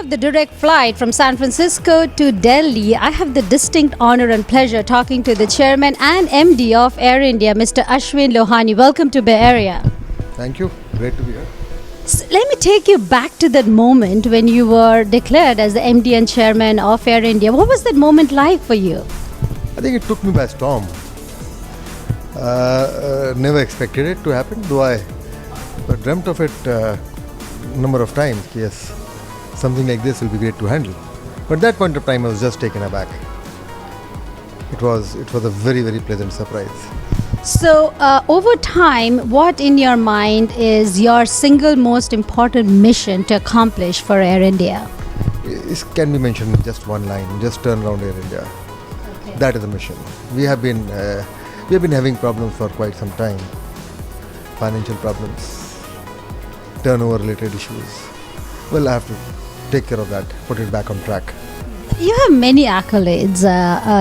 of the direct flight from San Francisco to Delhi, I have the distinct honor and pleasure talking to the chairman and MD of Air India, Mr. Ashwani Lohani. Welcome to Bay Area. Thank you. Great to be here. So let me take you back to that moment when you were declared as the MD and chairman of Air India. What was that moment like for you? I think it took me by storm. Never expected it to happen, though I dreamt of it number of times. Yes, something like this will be great to handle. But at that point of time, I was just taken aback. It was a very, very pleasant surprise. So, over time, what in your mind is your single most important mission to accomplish for Air India? This can be mentioned in just one line: just turn around Air India. Okay. That is the mission. We have been having problems for quite some time. Financial problems, turnover-related issues. Well, I have to take care of that, put it back on track. You have many accolades.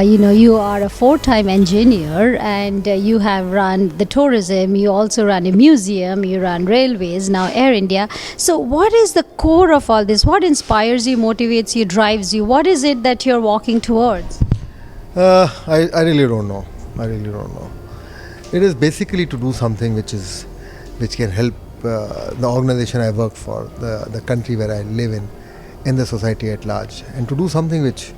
You are a four-time engineer, and you have run the tourism. You also run a museum. You run railways. Now Air India. So, what is the core of all this? What inspires you, motivates you, drives you? What is it that you're walking towards? I really don't know. It is basically to do something which can help the organization I work for, the country where I live in the society at large, and to do something which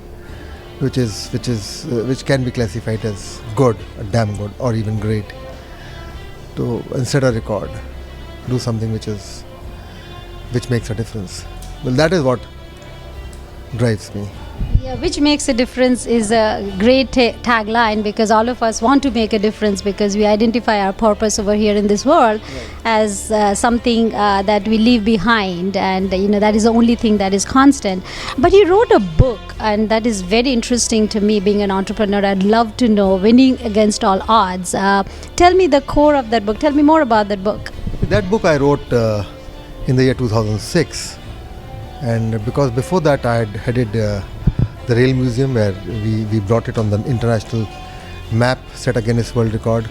can be classified as good, damn good, or even great. To set a record, do something which makes a difference. Well, that is what drives me. Yeah, which makes a difference is a great tagline, because all of us want to make a difference, because we identify our purpose over here in this world as something that we leave behind, and that is the only thing that is constant. But you wrote a book, and that is very interesting to me, being an entrepreneur. I'd love to know, Winning Against All Odds. Tell me the core of that book. Tell me more about that book. That book I wrote in the year 2006, and because before that I had headed the Rail Museum, where we brought it on the international map, set a Guinness World Record,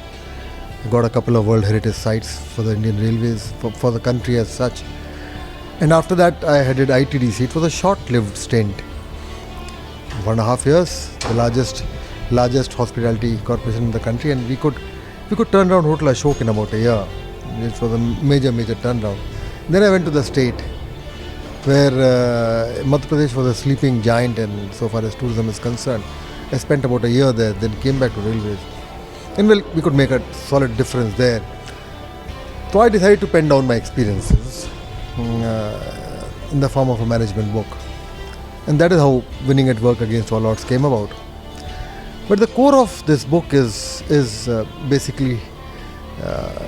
got a couple of World Heritage Sites for the Indian Railways, for the country as such. And after that I headed ITDC. It was a short-lived stint, 1.5 years, the largest hospitality corporation in the country, and we could turn around Hotel Ashok in about a year. It was a major turnaround. Then I went to the state, where Madhya Pradesh was a sleeping giant, and so far as tourism is concerned. I spent about a year there, then came back to railways. And well, we could make a solid difference there. So I decided to pen down my experiences in the form of a management book. And that is how Winning at Work Against All Odds came about. But the core of this book is basically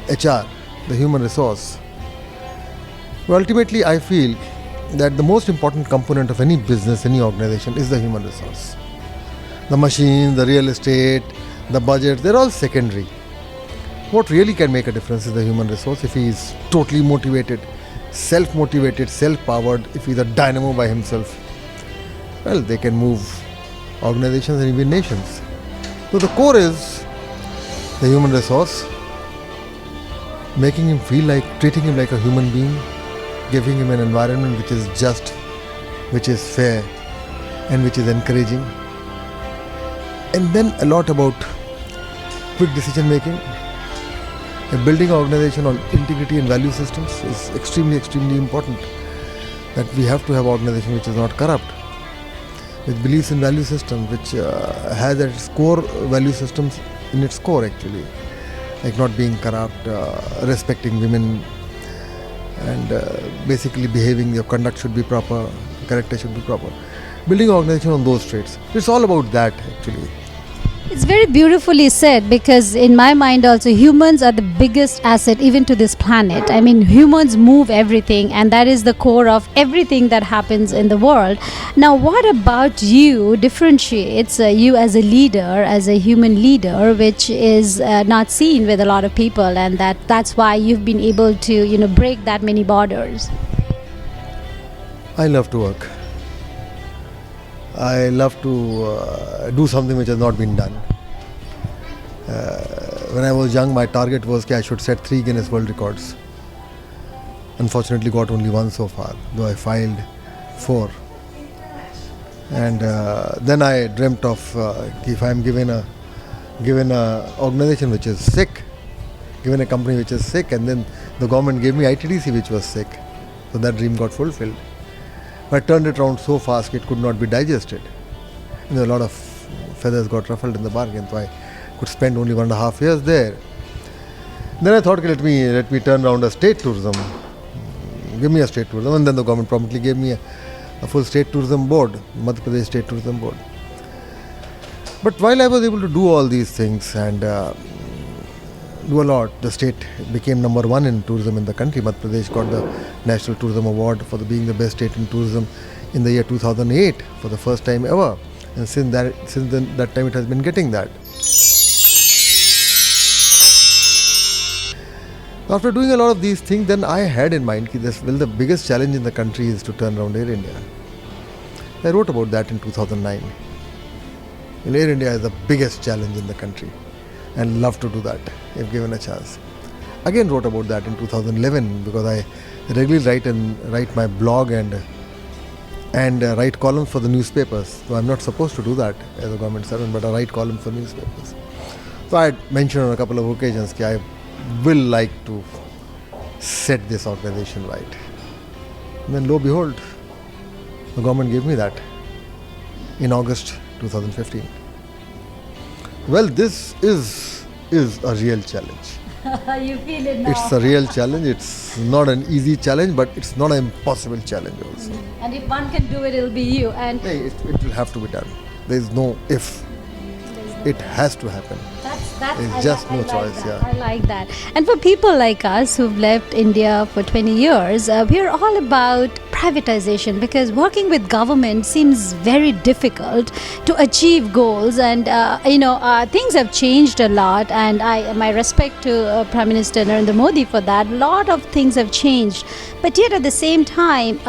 HR, the human resource. Well, ultimately, I feel that the most important component of any business, any organization, is the human resource. The machines, the real estate, the budget, they're all secondary. What really can make a difference is the human resource. If he is totally motivated, self-motivated, self-powered, if he's a dynamo by himself, well, they can move organizations and even nations. So the core is the human resource, making him feel like, treating him like a human being, giving him an environment which is just, which is fair, and which is encouraging. And then a lot about quick decision making. Building an organization on integrity and value systems is extremely important. That we have to have an organization which is not corrupt, which believes in value systems, which has at its core value systems in its core actually, like not being corrupt, respecting women, and basically behaving, your conduct should be proper, character should be proper. Building an organization on those traits. It's all about that actually. It's very beautifully said, because in my mind also, humans are the biggest asset even to this planet. I mean, humans move everything, and that is the core of everything that happens in the world. Now, what about you differentiates you as a leader, as a human leader, which is not seen with a lot of people, and that's why you've been able to break that many borders? I love to work. I love to do something which has not been done. When I was young, my target was that I should set 3 Guinness World Records. Unfortunately, got only 1 so far, though I filed 4. And then I dreamt of if I'm given a organization which is sick, given a company which is sick, and then the government gave me ITDC which was sick. So that dream got fulfilled. But I turned it around so fast it could not be digested. A lot of feathers got ruffled in the bargain, so I could spend only 1.5 years there. Then I thought, let me turn around a state tourism. Give me a state tourism, and then the government promptly gave me a full state tourism board, Madhya Pradesh State Tourism Board. But while I was able to do all these things and do a lot, the state became number one in tourism in the country. Madhya Pradesh got the National Tourism Award for being the best state in tourism in the year 2008 for the first time ever. And since then, that time it has been getting that. After doing a lot of these things, then I had in mind that the biggest challenge in the country is to turn around Air India. I wrote about that in 2009. Well, Air India is the biggest challenge in the country and love to do that if given a chance. Again wrote about that in 2011 because I regularly write my blog and write columns for the newspapers. So I'm not supposed to do that as a government servant, but I write columns for newspapers. So I had mentioned on a couple of occasions that I will like to set this organization right. And then lo behold, the government gave me that in August 2015. Well, this is a real challenge. You feel it now. It's a real challenge. It's not an easy challenge, but it's not an impossible challenge also. And if one can do it, it'll be you. And It will have to be done. There is no if. It has to happen. There's just no choice. I like that. And for people like us who've left India for 20 years, we're all about privatization because working with government seems very difficult to achieve goals. And things have changed a lot. And my respect to Prime Minister Narendra Modi for that. A lot of things have changed, but yet at the same time,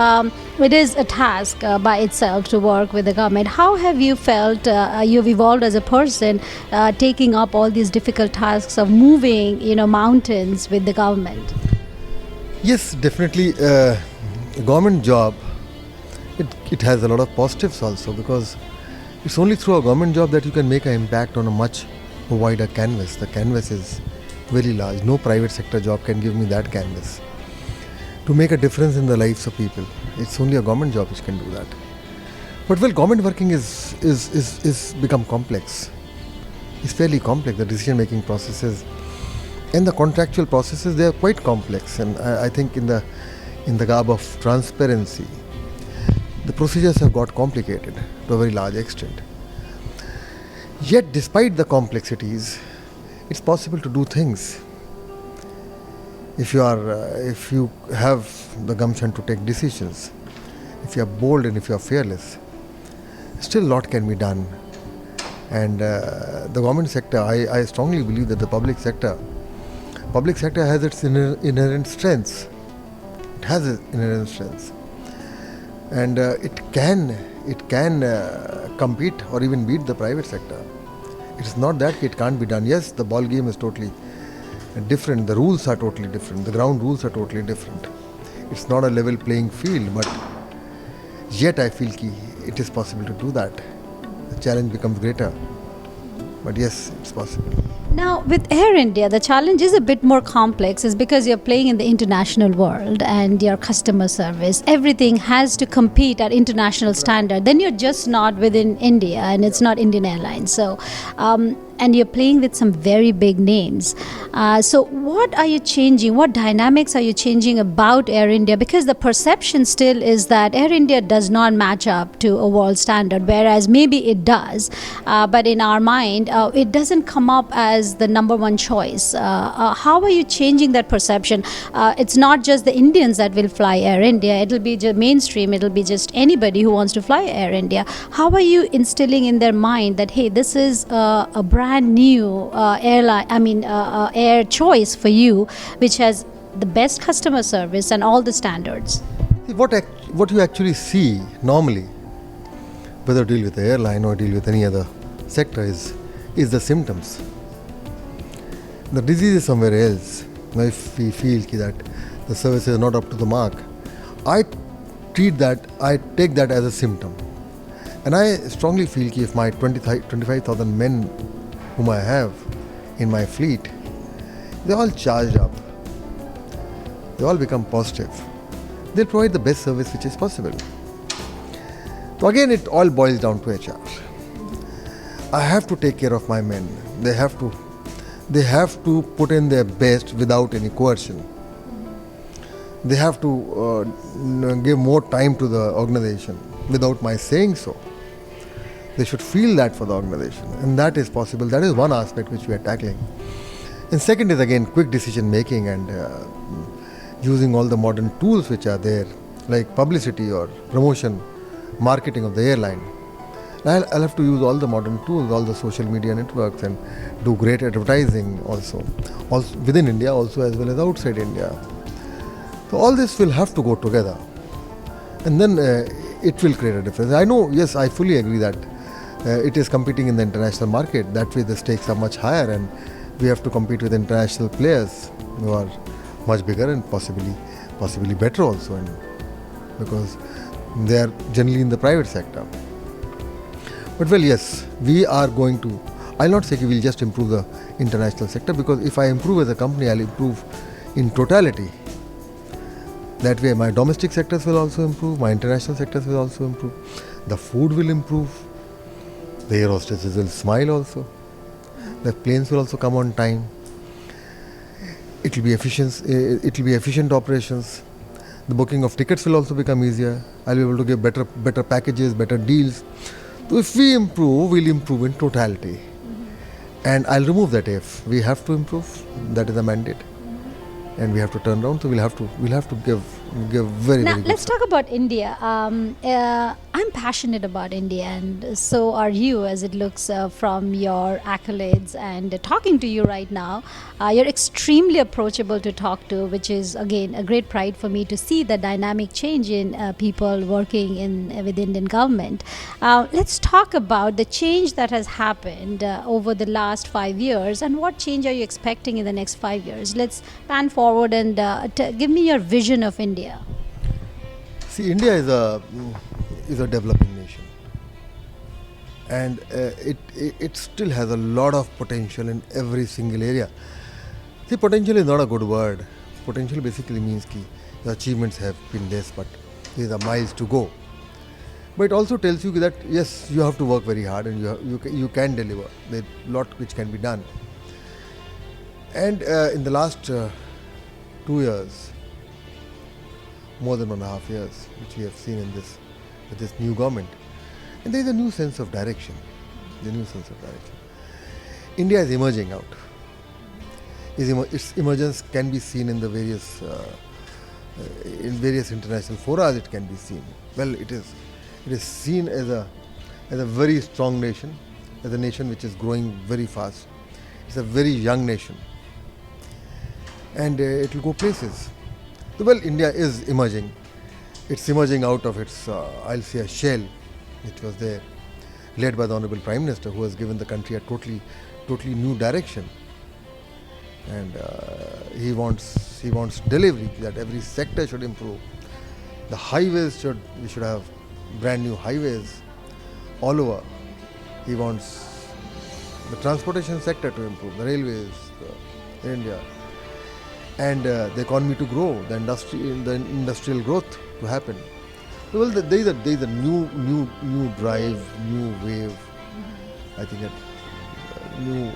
it is a task by itself to work with the government. How have you felt you've evolved as a person, taking up all these difficult tasks of moving, mountains with the government? Yes, definitely. A government job, it has a lot of positives also because it's only through a government job that you can make an impact on a much wider canvas. The canvas is very large. No private sector job can give me that canvas to make a difference in the lives of people. It's only a government job which can do that. But government working is become complex. It's fairly complex. The decision-making processes and the contractual processes, they are quite complex. And I think in the garb of transparency, the procedures have got complicated to a very large extent. Yet, despite the complexities, it's possible to do things. If you have the gumption to take decisions, if you are bold and if you are fearless, still a lot can be done. And the government sector, I strongly believe that the public sector has its inherent strengths. It has its inherent strengths, and it can compete or even beat the private sector. It's not that it can't be done. Yes, the ball game is totally different. The rules are totally different. The ground rules are totally different. It's not a level playing field, but yet I feel it is possible to do that. The challenge becomes greater, but yes, it's possible. Now, with Air India, the challenge is a bit more complex, is because you're playing in the international world and your customer service, everything has to compete at international standard. Then you're just not within India, and it's not Indian Airlines. So, and you're playing with some very big names. So what are you changing? What dynamics are you changing about Air India? Because the perception still is that Air India does not match up to a world standard, whereas maybe it does. But in our mind, it doesn't come up as the number one choice. How are you changing that perception? It's not just the Indians that will fly Air India. It'll be just mainstream. It'll be just anybody who wants to fly Air India. How are you instilling in their mind that, hey, this is a brand new air choice for you, which has the best customer service and all the standards? What you actually see normally, whether deal with the airline or deal with any other sector, is the symptoms. The disease is somewhere else. Now, if we feel that the service is not up to the mark, I take that as a symptom, And I strongly feel that if my 25,000 men whom I have in my fleet, they all charged up, they all become positive, they'll provide the best service which is possible. So again, it all boils down to HR. I have to take care of my men. They have to put in their best without any coercion. They have to give more time to the organization without my saying so. They should feel that for the organization, and that is possible. That is one aspect which we are tackling. And second is again quick decision making and using all the modern tools which are there, like publicity or promotion, marketing of the airline. I'll have to use all the modern tools, all the social media networks, and do great advertising also within India also as well as outside India. So all this will have to go together, and then it will create a difference. I know, yes, I fully agree that it is competing in the international market. That way the stakes are much higher, and we have to compete with international players who are much bigger and possibly better also, and because they are generally in the private sector. But well, yes, we are going to, I'll not say we'll just improve the international sector, because if I improve as a company, I'll improve in totality. That way my domestic sectors will also improve, my international sectors will also improve, the food will improve, the air hostesses will smile also, the planes will also come on time, it will be efficient operations, the booking of tickets will also become easier, I'll be able to give better packages, better deals. So if we improve, we'll improve in totality. And I'll remove that if. We have to improve, that is a mandate. And we have to turn around, so we'll have to give very Now, good let's stuff. talk about India. I'm passionate about India, and so are you, as it looks from your accolades. And talking to you right now, you're extremely approachable to talk to, which is, again, a great pride for me to see the dynamic change in people working with Indian government. Let's talk about the change that has happened over the last 5 years, and what change are you expecting in the next 5 years? Let's pan forward and give me your vision of India. See, India is a developing nation, and it still has a lot of potential in every single area. See, potential is not a good word. Potential basically means that the achievements have been less, but there are miles to go. But it also tells you that yes, you have to work very hard, and you can deliver. There's a lot which can be done. And in the last 2 years, more than 1.5 years, which we have seen with this new government, and there is a new sense of direction. India is emerging out. Its emergence can be seen in the various international forums. It can be seen. Well, it is seen as a very strong nation, as a nation which is growing very fast. It's a very young nation, and it will go places. Well, India is emerging. It's emerging out of its, I'll say, a shell which was there, led by the Honorable Prime Minister, who has given the country a totally new direction. And he wants delivery, that every sector should improve. The highways we should have brand new highways all over. He wants the transportation sector to improve, the railways in India, and the economy to grow, the industrial growth to happen. Well, there is a new drive, new wave. I think that new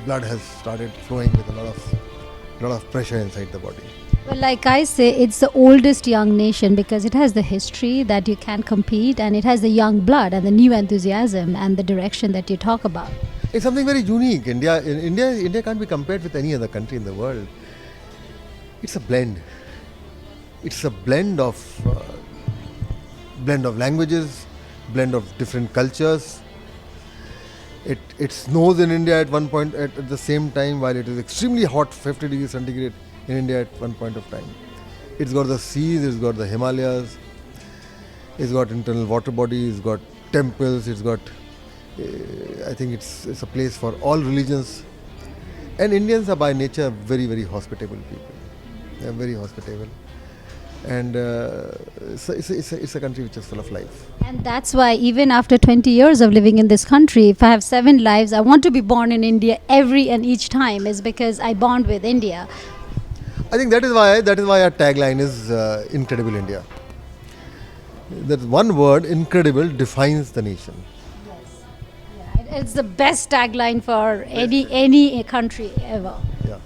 blood has started flowing with a lot of pressure inside the body. Well, like I say, it's the oldest young nation because it has the history that you can compete, and it has the young blood and the new enthusiasm and the direction that you talk about. It's something very unique. India can't be compared with any other country in the world. It's a blend. It's a blend of languages, blend of different cultures. It snows in India at one point at the same time, while it is extremely hot, 50 degrees centigrade in India at one point of time. It's got the seas, it's got the Himalayas, it's got internal water bodies, it's got temples, it's got I think it's a place for all religions. And Indians are by nature very, very hospitable people. They are very hospitable. and it's a country which is full of life. And that's why even after 20 years of living in this country, if I have 7 lives, I want to be born in India every and each time, is because I bond with India. I think that is why our tagline is Incredible India. That one word, incredible, defines the nation. It's the best tagline for any country ever. Yeah,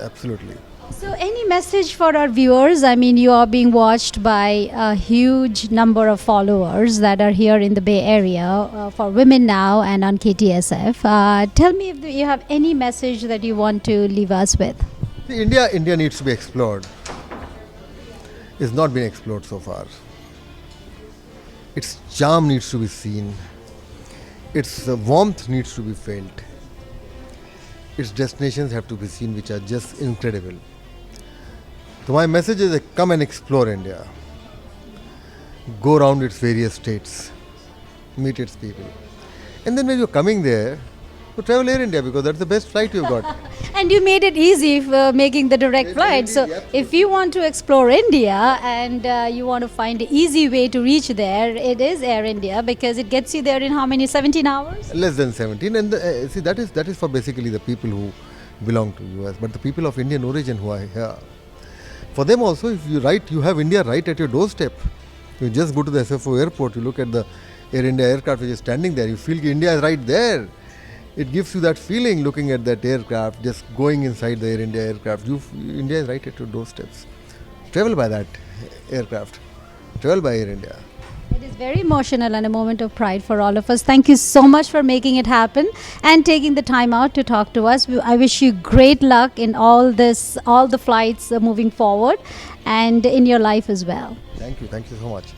absolutely. So, any message for our viewers? I mean, you are being watched by a huge number of followers that are here in the Bay Area for Womennow and on KTSF. Tell me if you have any message that you want to leave us with. See, India needs to be explored. It's not been explored so far. Its charm needs to be seen. Its warmth needs to be felt. Its destinations have to be seen, which are just incredible. So my message is come and explore India. Go around its various states. Meet its people. And then when you're coming there, you travel Air India because that's the best flight you've got. And you made it easy for making the direct flight. So, if you want to explore India and you want to find an easy way to reach there, it is Air India because it gets you there in how many? 17 hours? Less than 17. And see, that is for basically the people who belong to US. But the people of Indian origin who are here, for them also, if you have India right at your doorstep. You just go to the SFO airport, you look at the Air India aircraft which is standing there, you feel India is right there. It gives you that feeling looking at that aircraft, just going inside the Air India aircraft. India is right at your doorsteps. Travel by that aircraft. Travel by Air India. It is very emotional and a moment of pride for all of us. Thank you so much for making it happen and taking the time out to talk to us. I wish you great luck in all the flights moving forward and in your life as well. Thank you so much.